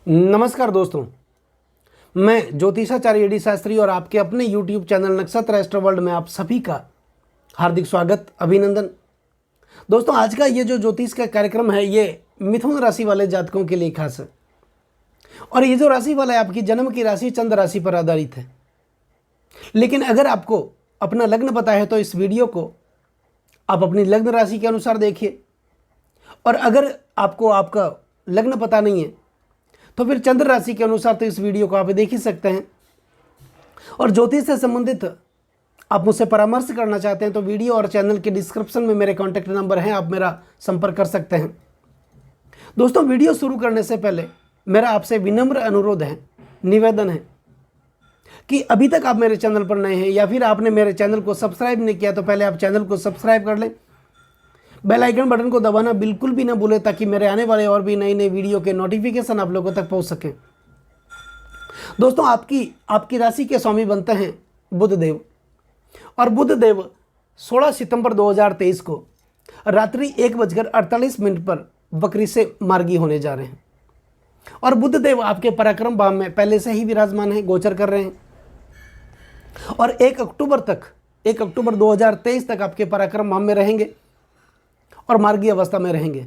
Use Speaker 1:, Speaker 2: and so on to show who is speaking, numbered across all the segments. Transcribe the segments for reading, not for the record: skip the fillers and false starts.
Speaker 1: नमस्कार दोस्तों, मैं ज्योतिषाचार्य डी शास्त्री और आपके अपने YouTube चैनल नक्षत्र एस्ट्रो वर्ल्ड में आप सभी का हार्दिक स्वागत, अभिनंदन। दोस्तों, आज का ये जो ज्योतिष का कार्यक्रम है ये मिथुन राशि वाले जातकों के लिए खास है। और ये जो राशि वाला है आपकी जन्म की राशि चंद्र राशि पर आधारित है। लेकिन अगर आपको अपना लग्न पता है तो इस वीडियो को आप अपनी लग्न राशि के अनुसार देखिए, और अगर आपको आपका लग्न पता नहीं है तो फिर चंद्र राशि के अनुसार तो इस वीडियो को आप देख ही सकते हैं। और ज्योतिष से संबंधित आप मुझसे परामर्श करना चाहते हैं तो वीडियो और चैनल के डिस्क्रिप्शन में मेरे कॉन्टैक्ट नंबर हैं, आप मेरा संपर्क कर सकते हैं। दोस्तों, वीडियो शुरू करने से पहले मेरा आपसे विनम्र अनुरोध है, निवेदन है कि अभी तक आप मेरे चैनल पर नए हैं या फिर आपने मेरे चैनल को सब्सक्राइब नहीं किया तो पहले आप चैनल को सब्सक्राइब कर लें। बेल आइकन बटन को दबाना बिल्कुल भी ना भूलें ताकि मेरे आने वाले और भी नई नई वीडियो के नोटिफिकेशन आप लोगों तक पहुंच सकें। दोस्तों, आपकी राशि के स्वामी बनते हैं बुध देव, और बुध देव 16 सितंबर 2023 को रात्रि 1:48 पर वक्री से मार्गी होने जा रहे हैं। और बुध देव आपके पराक्रम भाव में पहले से ही विराजमान है, गोचर कर रहे हैं। और 1 अक्टूबर 2023 तक आपके पराक्रम भाव में रहेंगे और मार्गी अवस्था में रहेंगे।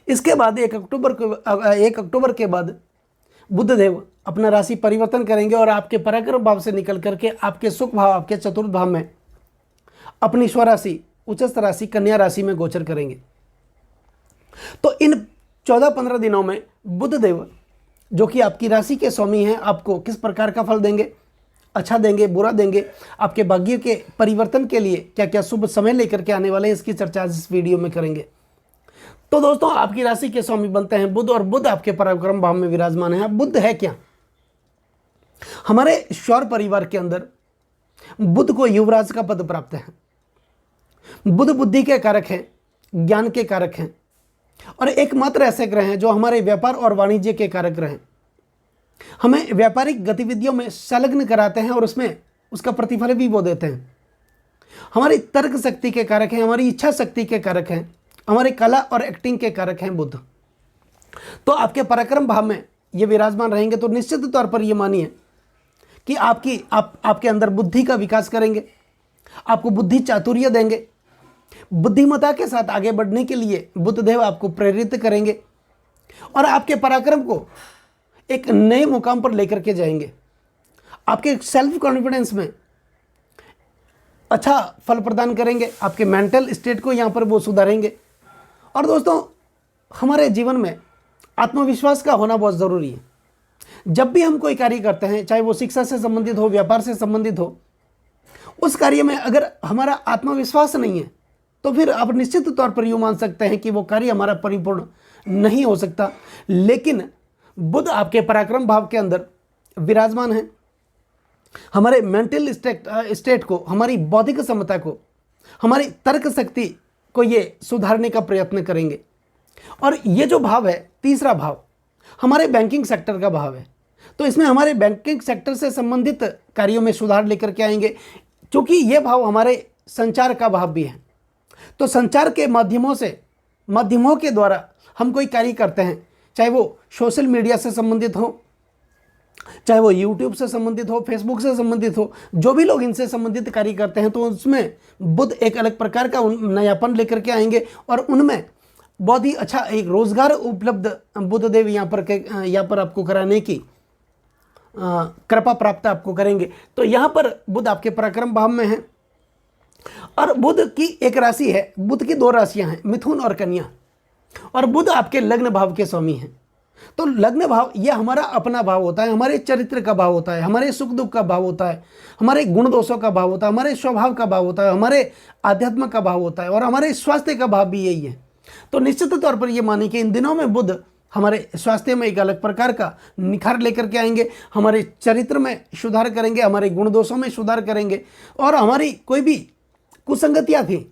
Speaker 1: इसके बाद 1 अक्टूबर के बाद बुध देव अपना राशि परिवर्तन करेंगे और आपके पराक्रम भाव से निकल करके आपके सुख भाव, आपके चतुर्थ भाव में अपनी स्वराशि उच्चस्थ राशि कन्या राशि में गोचर करेंगे। तो इन 14-15 दिनों में बुध देव जो कि आपकी राशि के स्वामी हैं, आपको किस प्रकार का फल देंगे, अच्छा देंगे, बुरा देंगे, आपके भाग्य के परिवर्तन के लिए क्या क्या शुभ समय लेकर के आने वाले हैं, इसकी चर्चा इस वीडियो में करेंगे। तो दोस्तों, आपकी राशि के स्वामी बनते हैं बुध, और बुध आपके पराक्रम भाव में विराजमान है। बुध है क्या? हमारे सौर परिवार के अंदर बुध को युवराज का पद प्राप्त है। बुध बुद्धि के कारक हैं, ज्ञान के कारक हैं, और एकमात्र ऐसे ग्रह हैं जो हमारे व्यापार और वाणिज्य के कारक ग्रह हैं। हमें व्यापारिक गतिविधियों में संलग्न कराते हैं और उसमें उसका प्रतिफल भी वो देते हैं। हमारी तर्क शक्ति के कारक हैं, हमारी इच्छा शक्ति के कारक हैं, हमारे कला और एक्टिंग के कारक हैं बुध। तो आपके पराक्रम भाव में ये विराजमान रहेंगे तो निश्चित तौर पर ये मानिए कि आपके अंदर बुद्धि का विकास करेंगे, आपको बुद्धि चातुर्य देंगे, बुद्धिमत्ता के साथ आगे बढ़ने के लिए बुधदेव आपको प्रेरित करेंगे और आपके पराक्रम को एक नए मुकाम पर लेकर के जाएंगे। आपके सेल्फ कॉन्फिडेंस में अच्छा फल प्रदान करेंगे, आपके मेंटल स्टेट को यहाँ पर वो सुधारेंगे। और दोस्तों, हमारे जीवन में आत्मविश्वास का होना बहुत ज़रूरी है। जब भी हम कोई कार्य करते हैं, चाहे वो शिक्षा से संबंधित हो, व्यापार से संबंधित हो, उस कार्य में अगर हमारा आत्मविश्वास नहीं है तो फिर आप निश्चित तौर पर यूँ मान सकते हैं कि वो कार्य हमारा परिपूर्ण नहीं हो सकता। लेकिन बुध आपके पराक्रम भाव के अंदर विराजमान है, हमारे मेंटल स्टेट को, हमारी बौद्धिक क्षमता को, हमारी तर्क शक्ति को ये सुधारने का प्रयत्न करेंगे। और ये जो भाव है, तीसरा भाव हमारे बैंकिंग सेक्टर का भाव है, तो इसमें हमारे बैंकिंग सेक्टर से संबंधित कार्यों में सुधार लेकर के आएंगे। क्योंकि ये भाव हमारे संचार का भाव भी है, तो संचार के माध्यमों के द्वारा हम कोई कार्य करते हैं, चाहे वो सोशल मीडिया से संबंधित हो, चाहे वो यूट्यूब से संबंधित हो, फेसबुक से संबंधित हो, जो भी लोग इनसे संबंधित कार्य करते हैं तो उसमें बुध एक अलग प्रकार का नयापन लेकर के आएंगे और उनमें बहुत ही अच्छा एक रोजगार उपलब्ध बुधदेव यहाँ पर आपको कराने की कृपा प्राप्त आपको करेंगे। तो यहाँ पर बुध आपके पराक्रम भाव में है। और बुध की एक राशि है, बुध की 2 राशियाँ हैं, मिथुन और कन्या, और बुध आपके लग्न भाव के स्वामी हैं। तो लग्न भाव ये हमारा अपना भाव होता है, हमारे चरित्र का भाव होता है, हमारे सुख दुख का भाव होता है, हमारे गुण दोषों का भाव होता है, हमारे स्वभाव का भाव होता है, हमारे आध्यात्म का भाव होता है, और हमारे स्वास्थ्य का भाव भी यही है। तो निश्चित तौर पर ये मानिए कि इन दिनों में बुध हमारे स्वास्थ्य में एक अलग प्रकार का निखार लेकर के आएंगे, हमारे चरित्र में सुधार करेंगे, हमारे गुण दोषों में सुधार करेंगे, और हमारी कोई भी कुसंगतियाँ थी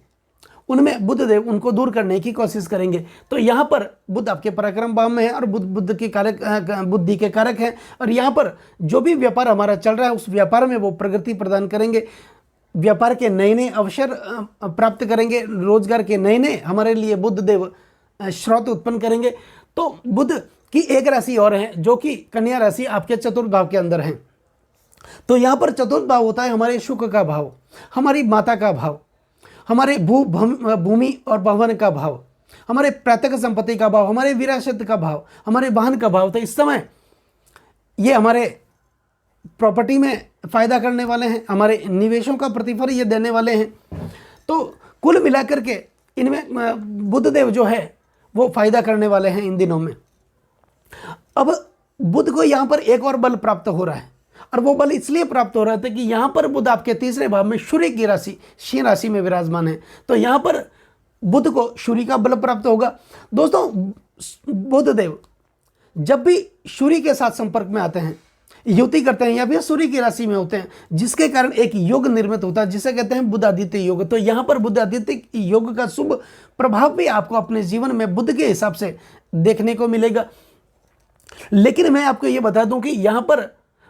Speaker 1: उनमें बुधदेव उनको दूर करने की कोशिश करेंगे। तो यहाँ पर बुध आपके पराक्रम भाव में है और बुद्ध के कारक, बुद्धि के कारक हैं, और यहाँ पर जो भी व्यापार हमारा चल रहा है उस व्यापार में वो प्रगति प्रदान करेंगे, व्यापार के नए नए अवसर प्राप्त करेंगे, रोजगार के नए नए हमारे लिए बुधदेव स्रोत उत्पन्न करेंगे। तो बुध की एक राशि और है जो कि कन्या राशि आपके चतुर्थ भाव के अंदर है। तो यहाँ पर चतुर्थ भाव होता है हमारे शुक्र का भाव, हमारी माता का भाव, हमारे भूमि और भवन का भाव, हमारे पैतृक संपत्ति का भाव, हमारे विरासत का भाव, हमारे वाहन का भाव। तो इस समय ये हमारे प्रॉपर्टी में फायदा करने वाले हैं, हमारे निवेशों का प्रतिफल ये देने वाले हैं। तो कुल मिलाकर के इनमें बुध देव जो है वो फायदा करने वाले हैं इन दिनों में। अब बुध को यहाँ पर एक और बल प्राप्त हो रहा है, और वो बल इसलिए प्राप्त हो रहा था कि यहाँ पर बुध आपके तीसरे भाव में सूर्य की राशि सिंह राशि में विराजमान है। तो यहाँ पर बुध को सूर्य का बल प्राप्त होगा। दोस्तों, बुध देव जब भी सूर्य के साथ संपर्क में आते हैं, युति करते हैं या फिर सूर्य की राशि में होते हैं, जिसके कारण एक योग निर्मित होता है जिसे कहते हैं बुधादित्य योग। तो यहाँ पर बुधादित्य योग का शुभ प्रभाव भी आपको अपने जीवन में बुध के हिसाब से देखने को मिलेगा। लेकिन मैं आपको ये बता दूं कि यहाँ पर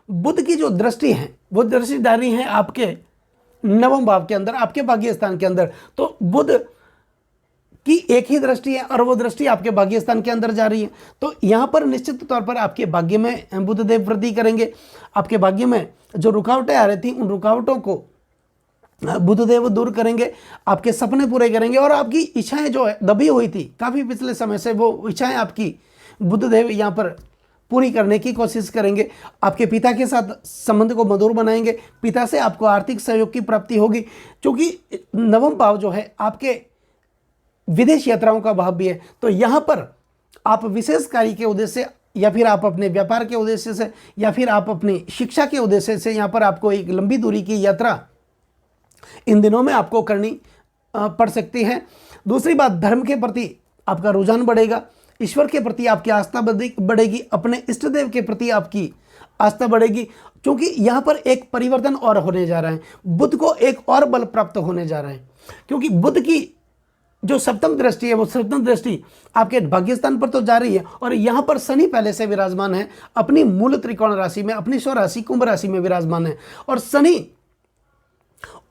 Speaker 1: बुध की जो दृष्टि है वो दृष्टिधारी है आपके नवम भाव के अंदर, आपके भाग्य स्थान के अंदर। तो बुध की एक ही दृष्टि है और वो दृष्टि आपके भाग्य स्थान के अंदर जा रही है। तो यहाँ पर निश्चित तौर पर आपके भाग्य में बुध देव वृद्धि करेंगे। आपके भाग्य में जो रुकावटें आ रही थी उन रुकावटों को बुध देव दूर करेंगे, आपके सपने पूरे करेंगे, और आपकी इच्छाएं जो है दबी हुई थी काफ़ी पिछले समय से, वो इच्छाएं आपकी बुध देव यहाँ पर पूरी करने की कोशिश करेंगे। आपके पिता के साथ संबंध को मधुर बनाएंगे, पिता से आपको आर्थिक सहयोग की प्राप्ति होगी, क्योंकि नवम भाव जो है आपके विदेश यात्राओं का भाव भी है। तो यहाँ पर आप विशेष कार्य के उद्देश्य से, या फिर आप अपने व्यापार के उद्देश्य से, या फिर आप अपनी शिक्षा के उद्देश्य से यहाँ पर आपको एक लंबी दूरी की यात्रा इन दिनों में आपको करनी पड़ सकती है। दूसरी बात, धर्म के प्रति आपका रुझान बढ़ेगा, ईश्वर के प्रति आपकी आस्था बढ़ेगी, अपने इष्ट देव के प्रति आपकी आस्था बढ़ेगी, क्योंकि यहाँ पर एक परिवर्तन और होने जा रहा है। बुध को एक और बल प्राप्त होने जा रहा है, क्योंकि बुध की जो सप्तम दृष्टि है वो सप्तम दृष्टि आपके भाग्यस्थान पर तो जा रही है, और यहाँ पर शनि पहले से विराजमान है अपनी मूल त्रिकोण राशि में, अपनी स्वराशि कुंभ राशि में विराजमान है। और शनि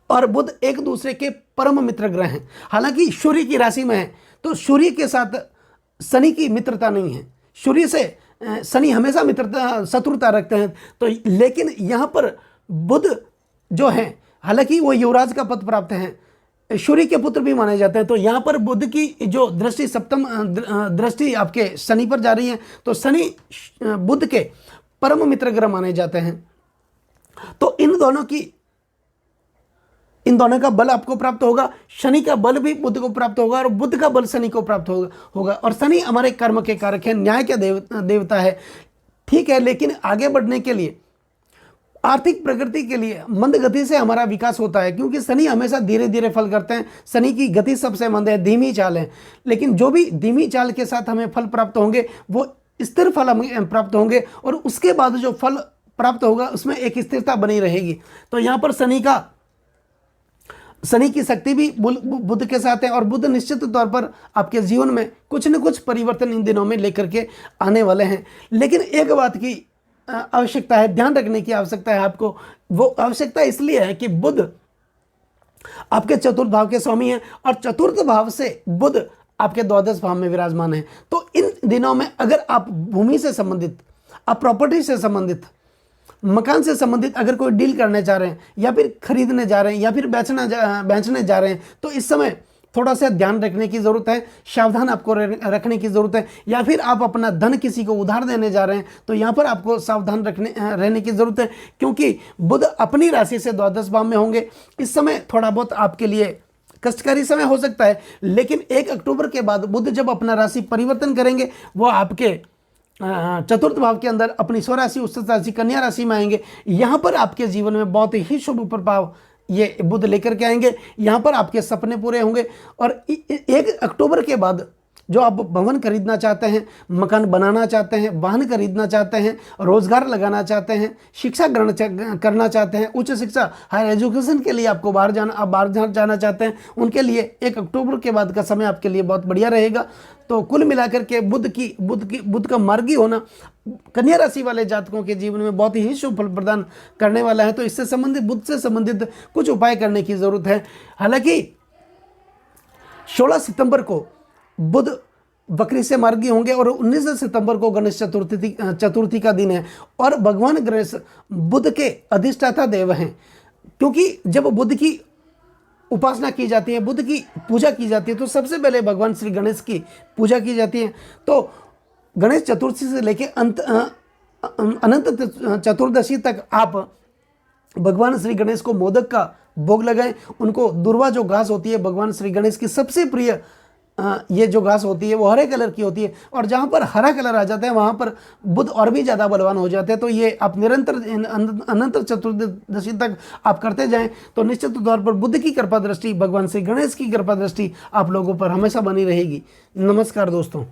Speaker 1: और बुध एक दूसरे के परम मित्र ग्रह हैं। हालांकि सूर्य की राशि में है, तो सूर्य के साथ शनि की मित्रता नहीं है, सूर्य से शनि हमेशा मित्रता शत्रुता रखते हैं। तो लेकिन यहाँ पर बुध जो है, हालांकि वो युवराज का पद प्राप्त है, सूर्य के पुत्र भी माने जाते हैं। तो यहाँ पर बुध की जो दृष्टि सप्तम दृष्टि आपके शनि पर जा रही है, तो शनि बुध के परम मित्र ग्रह माने जाते हैं। तो इन दोनों का बल आपको प्राप्त होगा। शनि का बल भी बुध को प्राप्त होगा और बुध का बल शनि को प्राप्त होगा। और शनि हमारे कर्म के कारक है, न्याय के देवता है, ठीक है। लेकिन आगे बढ़ने के लिए, आर्थिक प्रगति के लिए मंद गति से हमारा विकास होता है, क्योंकि शनि हमेशा धीरे धीरे फल करते हैं। शनि की गति सबसे मंद है, धीमी चाल है। लेकिन जो भी धीमी चाल के साथ हमें फल प्राप्त होंगे वो स्थिर फल हमें प्राप्त होंगे, और उसके बाद जो फल प्राप्त होगा उसमें एक स्थिरता बनी रहेगी। तो यहाँ पर शनि की शक्ति भी बुध के साथ है, और बुध निश्चित तौर पर आपके जीवन में कुछ न कुछ परिवर्तन इन दिनों में लेकर के आने वाले हैं। लेकिन एक बात की आवश्यकता है, ध्यान रखने की आवश्यकता है आपको। वो आवश्यकता इसलिए है कि बुध आपके चतुर्थ भाव के स्वामी हैं, और चतुर्थ भाव से बुध आपके द्वादश भाव में विराजमान है। तो इन दिनों में अगर आप भूमि से संबंधित, आप प्रॉपर्टी से संबंधित, मकान से संबंधित अगर कोई डील करने जा रहे हैं, या फिर खरीदने जा रहे हैं, या फिर बेचने जा रहे हैं, तो इस समय थोड़ा सा ध्यान रखने की ज़रूरत है, सावधान आपको रखने की ज़रूरत है। या फिर आप अपना धन किसी को उधार देने जा रहे हैं, तो यहाँ पर आपको सावधान रहने की ज़रूरत है, क्योंकि बुध अपनी राशि से द्वादश भाव में होंगे। इस समय थोड़ा बहुत आपके लिए कष्टकारी समय हो सकता है, लेकिन 1 अक्टूबर के बाद बुध जब अपना राशि परिवर्तन करेंगे, वो आपके चतुर्थ भाव के अंदर अपनी स्वराशि उत्सव राशि कन्या राशि में आएंगे। यहाँ पर आपके जीवन में बहुत ही शुभ प्रभाव ये बुध लेकर के आएंगे। यहाँ पर आपके सपने पूरे होंगे, और 1 अक्टूबर के बाद जो आप भवन खरीदना चाहते हैं, मकान बनाना चाहते हैं, वाहन खरीदना चाहते हैं, रोजगार लगाना चाहते हैं, शिक्षा ग्रहण करना चाहते हैं, उच्च शिक्षा हायर एजुकेशन के लिए आपको बाहर जाना चाहते हैं, उनके लिए 1 अक्टूबर के बाद का समय आपके लिए बहुत बढ़िया रहेगा। तो कुल मिलाकर के बुध का मार्गी होना कन्या राशि वाले जातकों के जीवन में बहुत ही शुभ फल प्रदान करने वाला है। तो इससे संबंधित, बुध से संबंधित कुछ उपाय करने की जरूरत है। हालांकि 16 सितंबर को बुध बकरी से मर गए होंगे और 19 सितंबर को गणेश चतुर्थी का दिन है और भगवान गणेश बुद्ध के अधिष्ठाता देव हैं। क्योंकि जब बुद्ध की उपासना की जाती है, बुद्ध की पूजा की जाती है, तो सबसे पहले भगवान श्री गणेश की पूजा की जाती है। तो गणेश चतुर्थी से लेके अनंत चतुर्दशी तक आप भगवान श्री गणेश को मोदक का भोग लगाएं। उनको दुर्वा जो घास होती है भगवान श्री गणेश की सबसे प्रिय ये जो घास होती है वो हरे कलर की होती है, और जहाँ पर हरा कलर आ जाता है वहाँ पर बुध और भी ज़्यादा बलवान हो जाते हैं। तो ये आप निरंतर अनंत चतुर्दशी तक आप करते जाएं तो निश्चित तौर पर बुद्ध की कृपा दृष्टि, भगवान श्री गणेश की कृपा दृष्टि आप लोगों पर हमेशा बनी रहेगी। नमस्कार दोस्तों।